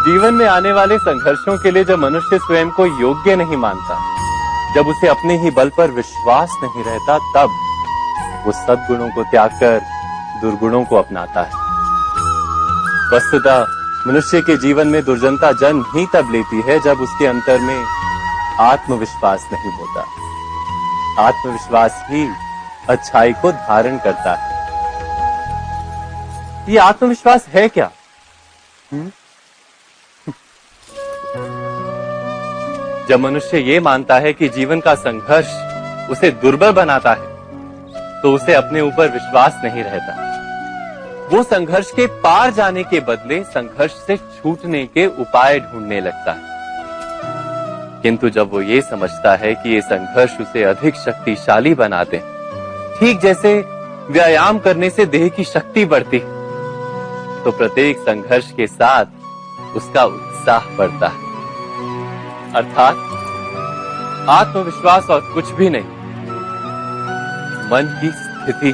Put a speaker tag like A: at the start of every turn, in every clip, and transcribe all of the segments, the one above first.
A: जीवन में आने वाले संघर्षों के लिए जब मनुष्य स्वयं को योग्य नहीं मानता, जब उसे अपने ही बल पर विश्वास नहीं रहता, तब वो सद्गुणों को त्याग कर दुर्गुणों को अपनाता है। वस्तुतः मनुष्य के जीवन में दुर्जनता जन्म ही तब लेती है जब उसके अंतर में आत्मविश्वास नहीं होता। आत्मविश्वास ही अच्छाई को धारण करता है। ये आत्मविश्वास है क्या? जब मनुष्य ये मानता है कि जीवन का संघर्ष उसे दुर्बल बनाता है, तो उसे अपने ऊपर विश्वास नहीं रहता। वो संघर्ष के पार जाने के बदले संघर्ष से छूटने के उपाय ढूंढने लगता है। किंतु जब वो ये समझता है कि ये संघर्ष उसे अधिक शक्तिशाली बनाते हैं, ठीक जैसे व्यायाम करने से देह की शक्ति बढ़ती है, तो प्रत्येक संघर्ष के साथ उसका उत्साह बढ़ता है। अर्थात आत्मविश्वास और कुछ भी नहीं, मन की स्थिति,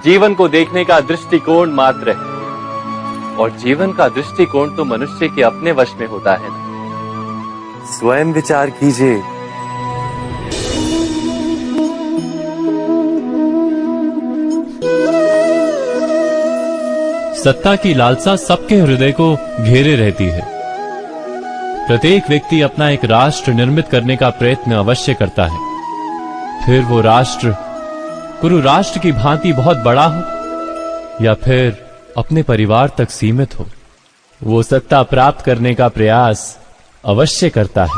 A: जीवन को देखने का दृष्टिकोण मात्र है। और जीवन का दृष्टिकोण तो मनुष्य के अपने वश में होता है ना। स्वयं विचार कीजिए।
B: सत्ता की लालसा सबके हृदय को घेरे रहती है। प्रत्येक व्यक्ति अपना एक राष्ट्र निर्मित करने का प्रयत्न अवश्य करता है। फिर वो राष्ट्र कुरु राष्ट्र की भांति बहुत बड़ा हो या फिर अपने परिवार तक सीमित हो, वो सत्ता प्राप्त करने का प्रयास अवश्य करता है।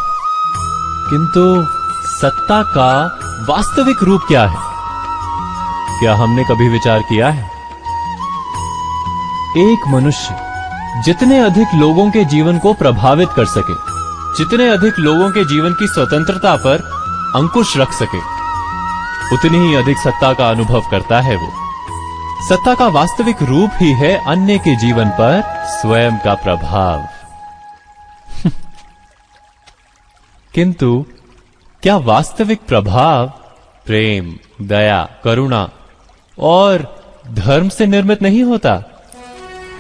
B: किंतु सत्ता का वास्तविक रूप क्या है? क्या हमने कभी विचार किया है? एक मनुष्य जितने अधिक लोगों के जीवन को प्रभावित कर सके, जितने अधिक लोगों के जीवन की स्वतंत्रता पर अंकुश रख सके, उतनी ही अधिक सत्ता का अनुभव करता है वो। सत्ता का वास्तविक रूप ही है अन्य के जीवन पर स्वयं का प्रभाव। किंतु क्या वास्तविक प्रभाव प्रेम, दया, करुणा और धर्म से निर्मित नहीं होता?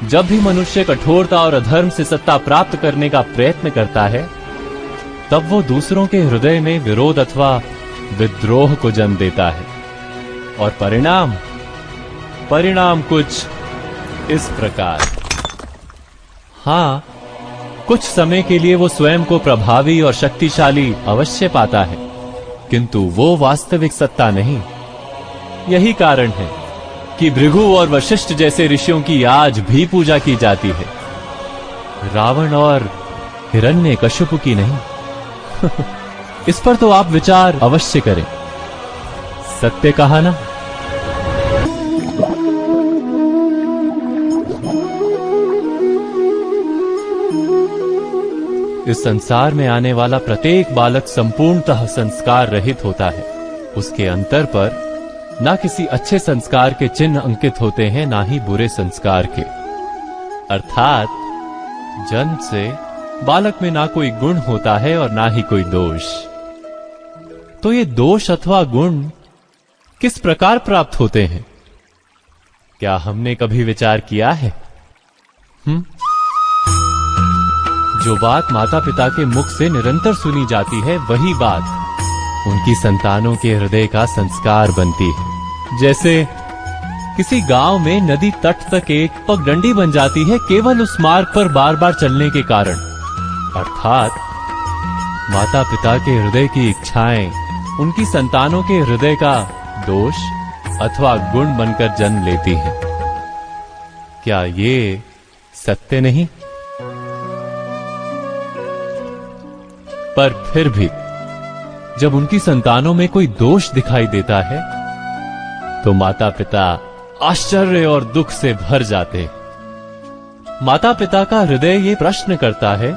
B: जब भी मनुष्य कठोरता और अधर्म से सत्ता प्राप्त करने का प्रयत्न करता है, तब वो दूसरों के हृदय में विरोध अथवा विद्रोह को जन्म देता है। और परिणाम कुछ इस प्रकार। हां, कुछ समय के लिए वो स्वयं को प्रभावी और शक्तिशाली अवश्य पाता है, किंतु वो वास्तविक सत्ता नहीं। यही कारण है कि भृगु और वशिष्ठ जैसे ऋषियों की आज भी पूजा की जाती है, रावण और हिरण्यकश्यप की नहीं। इस पर तो आप विचार अवश्य करें। सत्य कहा ना? इस संसार में आने वाला प्रत्येक बालक संपूर्णतः संस्कार रहित होता है। उसके अंतर पर ना किसी अच्छे संस्कार के चिन्ह अंकित होते हैं, ना ही बुरे संस्कार के। अर्थात जन्म से बालक में ना कोई गुण होता है और ना ही कोई दोष। तो ये दोष अथवा गुण किस प्रकार प्राप्त होते हैं? क्या हमने कभी विचार किया है? जो बात माता पिता के मुख से निरंतर सुनी जाती है, वही बात उनकी संतानों के हृदय का संस्कार बनती है। जैसे किसी गांव में नदी तट तक एक पगडंडी बन जाती है केवल उस मार्ग पर बार बार चलने के कारण। अर्थात माता पिता के हृदय की इच्छाएं उनकी संतानों के हृदय का दोष अथवा गुण बनकर जन्म लेती हैं। क्या ये सत्य नहीं? पर फिर भी जब उनकी संतानों में कोई दोष दिखाई देता है, तो माता पिता आश्चर्य और दुख से भर जाते। माता पिता का हृदय ये प्रश्न करता है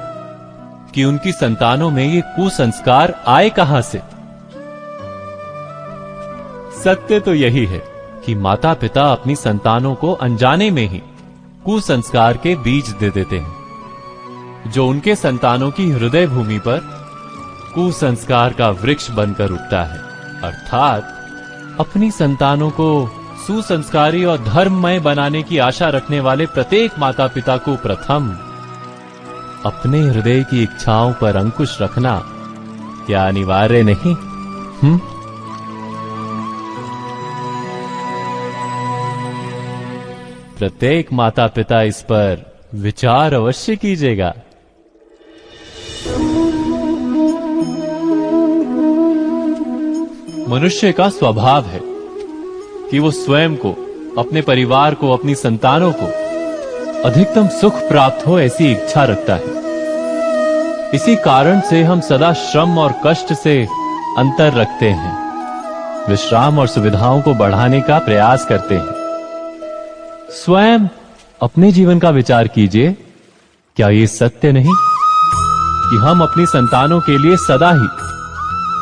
B: कि उनकी संतानों में ये कुसंस्कार आए कहां से? सत्य तो यही है कि माता पिता अपनी संतानों को अनजाने में ही कुसंस्कार के बीज दे देते हैं, जो उनके संतानों की हृदय भूमि पर कुसंस्कार का वृक्ष बनकर उगता है। अर्थात अपनी संतानों को सुसंस्कारी और धर्ममय बनाने की आशा रखने वाले प्रत्येक माता पिता को प्रथम अपने हृदय की इच्छाओं पर अंकुश रखना क्या अनिवार्य नहीं? प्रत्येक माता पिता इस पर विचार अवश्य कीजिएगा। मनुष्य का स्वभाव है कि वो स्वयं को, अपने परिवार को, अपनी संतानों को अधिकतम सुख प्राप्त हो ऐसी इच्छा रखता है। इसी कारण से हम सदा श्रम और कष्ट से अंतर रखते हैं, विश्राम और सुविधाओं को बढ़ाने का प्रयास करते हैं। स्वयं अपने जीवन का विचार कीजिए, क्या ये सत्य नहीं कि हम अपनी संतानों के लिए सदा ही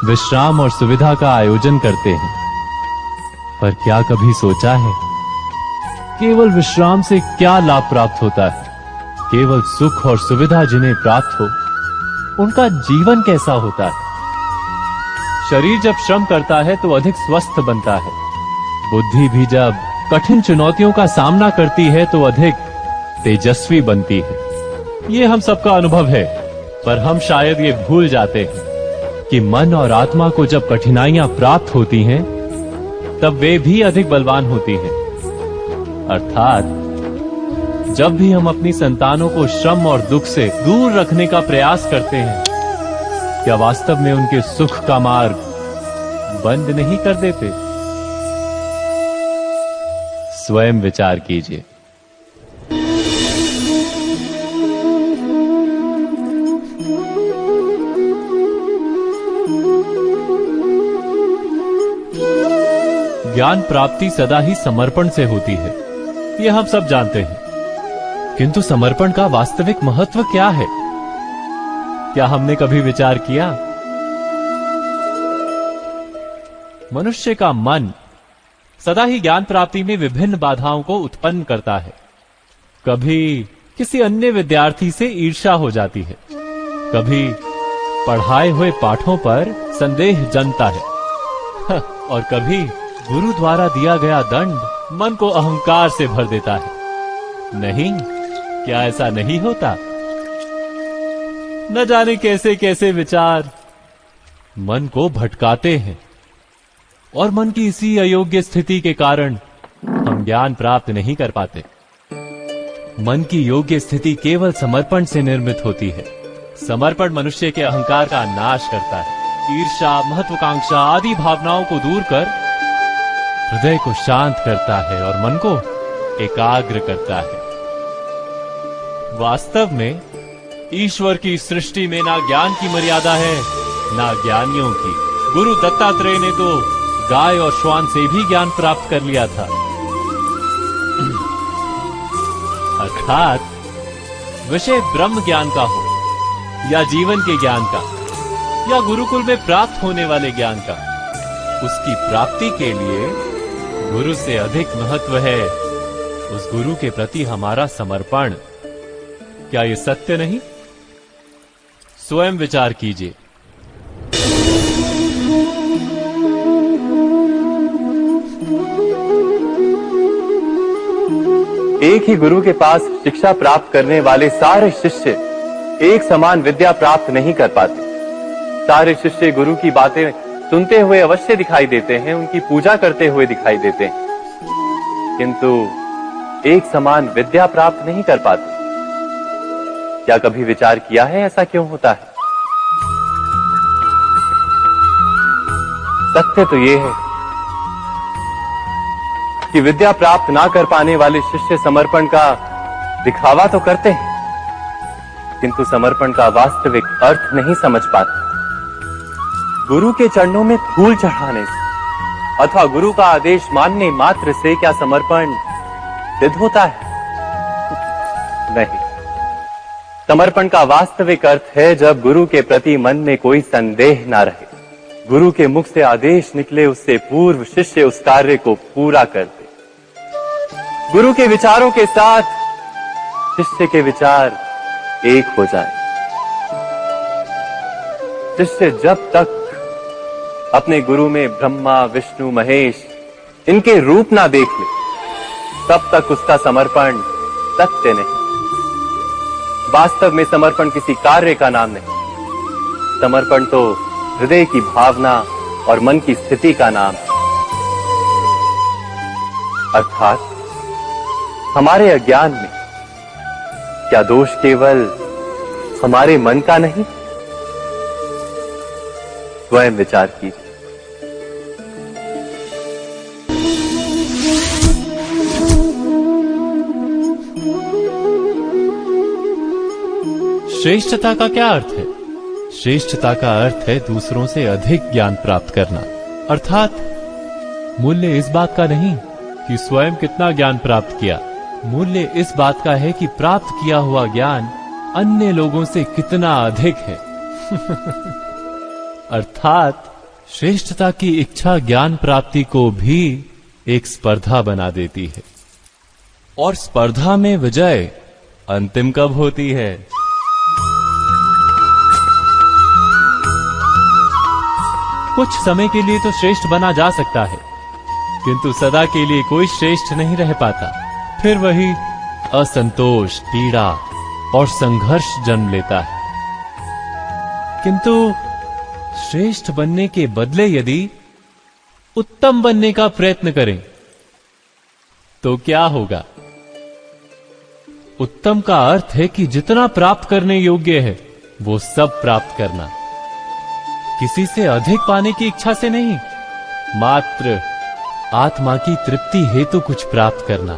B: विश्राम और सुविधा का आयोजन करते हैं? पर क्या कभी सोचा है केवल विश्राम से क्या लाभ प्राप्त होता है? केवल सुख और सुविधा जिन्हें प्राप्त हो उनका जीवन कैसा होता है? शरीर जब श्रम करता है तो अधिक स्वस्थ बनता है। बुद्धि भी जब कठिन चुनौतियों का सामना करती है तो अधिक तेजस्वी बनती है। ये हम सबका अनुभव है, पर हम शायद ये भूल जाते हैं कि मन और आत्मा को जब कठिनाइयां प्राप्त होती हैं, तब वे भी अधिक बलवान होती हैं। अर्थात जब भी हम अपनी संतानों को श्रम और दुख से दूर रखने का प्रयास करते हैं, क्या वास्तव में उनके सुख का मार्ग बंद नहीं कर देते? स्वयं विचार कीजिए। ज्ञान प्राप्ति सदा ही समर्पण से होती है, यह हम सब जानते हैं। किंतु समर्पण का वास्तविक महत्व क्या है? क्या हमने कभी विचार किया? मनुष्य का मन सदा ही ज्ञान प्राप्ति में विभिन्न बाधाओं को उत्पन्न करता है। कभी किसी अन्य विद्यार्थी से ईर्ष्या हो जाती है, कभी पढ़ाए हुए पाठों पर संदेह जन्मता है, और कभी गुरु द्वारा दिया गया दंड मन को अहंकार से भर देता है। नहीं, क्या ऐसा नहीं होता? न जाने कैसे कैसे विचार मन को भटकाते हैं, और मन की इसी अयोग्य स्थिति के कारण हम ज्ञान प्राप्त नहीं कर पाते। मन की योग्य स्थिति केवल समर्पण से निर्मित होती है। समर्पण मनुष्य के अहंकार का नाश करता है। ईर्ष्या, महत्वाकांक्षा आदि भावनाओं को दूर कर हृदय को शांत करता है और मन को एकाग्र करता है। वास्तव में ईश्वर की सृष्टि में ना ज्ञान की मर्यादा है, ना ज्ञानियों की। गुरु दत्तात्रेय ने तो गाय और श्वान से भी ज्ञान प्राप्त कर लिया था। अर्थात विषय ब्रह्म ज्ञान का हो, या जीवन के ज्ञान का, या गुरुकुल में प्राप्त होने वाले ज्ञान का, उसकी प्राप्ति के लिए गुरु से अधिक महत्व है उस गुरु के प्रति हमारा समर्पण। क्या ये सत्य नहीं? स्वयं विचार कीजिए।
A: एक ही गुरु के पास शिक्षा प्राप्त करने वाले सारे शिष्य एक समान विद्या प्राप्त नहीं कर पाते। सारे शिष्य गुरु की बातें सुनते हुए अवश्य दिखाई देते हैं, उनकी पूजा करते हुए दिखाई देते हैं, किंतु एक समान विद्या प्राप्त नहीं कर पाते। क्या कभी विचार किया है ऐसा क्यों होता है? सत्य तो यह है कि विद्या प्राप्त ना कर पाने वाले शिष्य समर्पण का दिखावा तो करते हैं, किंतु समर्पण का वास्तविक अर्थ नहीं समझ पाते। गुरु के चरणों में फूल चढ़ाने से अथवा गुरु का आदेश मानने मात्र से क्या समर्पण सिद्ध होता है? नहीं। समर्पण का वास्तविक अर्थ है जब गुरु के प्रति मन में कोई संदेह ना रहे, गुरु के मुख से आदेश निकले उससे पूर्व शिष्य उस कार्य को पूरा कर दे। गुरु के विचारों के साथ शिष्य के विचार एक हो जाए। शिष्य जब तक अपने गुरु में ब्रह्मा, विष्णु, महेश इनके रूप ना देख ले, तब तक उसका समर्पण सत्य नहीं। वास्तव में समर्पण किसी कार्य का नाम नहीं, समर्पण तो हृदय की भावना और मन की स्थिति का नाम है। अर्थात हमारे अज्ञान में क्या दोष केवल हमारे मन का नहीं? स्वयं विचार कीजिए।
B: श्रेष्ठता का क्या अर्थ है? श्रेष्ठता का अर्थ है दूसरों से अधिक ज्ञान प्राप्त करना। अर्थात मूल्य इस बात का नहीं कि स्वयं कितना ज्ञान प्राप्त किया, मूल्य इस बात का है कि प्राप्त किया हुआ ज्ञान अन्य लोगों से कितना अधिक है। अर्थात श्रेष्ठता की इच्छा ज्ञान प्राप्ति को भी एक स्पर्धा बना देती है। और स्पर्धा में विजय अंतिम कब होती है? कुछ समय के लिए तो श्रेष्ठ बना जा सकता है, किंतु सदा के लिए कोई श्रेष्ठ नहीं रह पाता। फिर वही असंतोष, पीड़ा और संघर्ष जन्म लेता है। किंतु श्रेष्ठ बनने के बदले यदि उत्तम बनने का प्रयत्न करें तो क्या होगा? उत्तम का अर्थ है कि जितना प्राप्त करने योग्य है वो सब प्राप्त करना, किसी से अधिक पाने की इच्छा से नहीं, मात्र आत्मा की तृप्ति हेतु कुछ प्राप्त करना।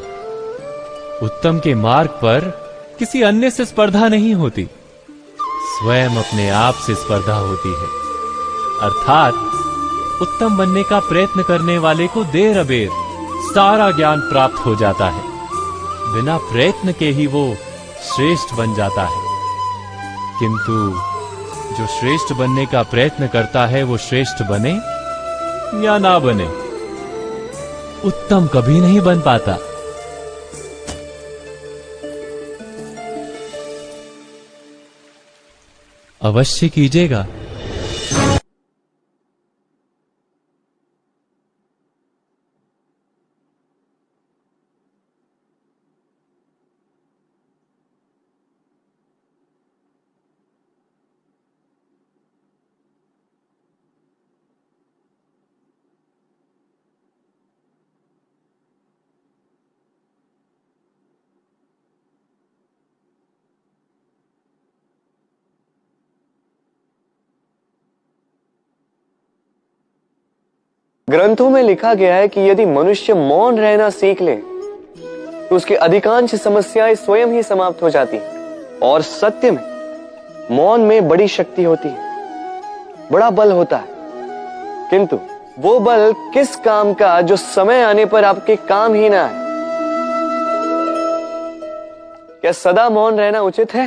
B: उत्तम के मार्ग पर किसी अन्य से स्पर्धा नहीं होती, स्वयं अपने आप से स्पर्धा होती है। अर्थात उत्तम बनने का प्रयत्न करने वाले को देर अबेर सारा ज्ञान प्राप्त हो जाता है, बिना प्रयत्न के ही वो श्रेष्ठ बन जाता है। किंतु जो श्रेष्ठ बनने का प्रयत्न करता है वो श्रेष्ठ बने या ना बने, उत्तम कभी नहीं बन पाता। अवश्य कीजिएगा।
C: ग्रंथों में लिखा गया है कि यदि मनुष्य मौन रहना सीख ले तो उसकी अधिकांश समस्याएं स्वयं ही समाप्त हो जाती हैं। और सत्य में मौन में बड़ी शक्ति होती है, बड़ा बल होता है। किंतु वो बल किस काम का जो समय आने पर आपके काम ही ना आए? क्या सदा मौन रहना उचित है?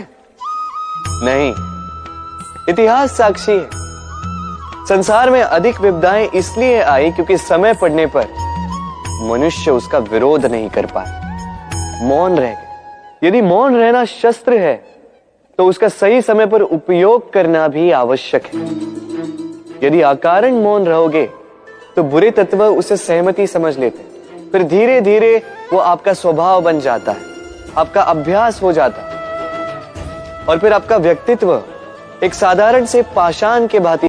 C: नहीं। इतिहास साक्षी है, संसार में अधिक विपदाएं इसलिए आई क्योंकि समय पड़ने पर मनुष्य उसका विरोध नहीं कर पाया, मौन रह गए। यदि मौन रहना शस्त्र है तो उसका सही समय पर उपयोग करना भी आवश्यक है। यदि अकारण मौन रहोगे तो बुरे तत्व उसे सहमति समझ लेते, फिर धीरे धीरे वो आपका स्वभाव बन जाता है, आपका अभ्यास हो जाता है, और फिर आपका व्यक्तित्व एक साधारण से पाषाण के भांति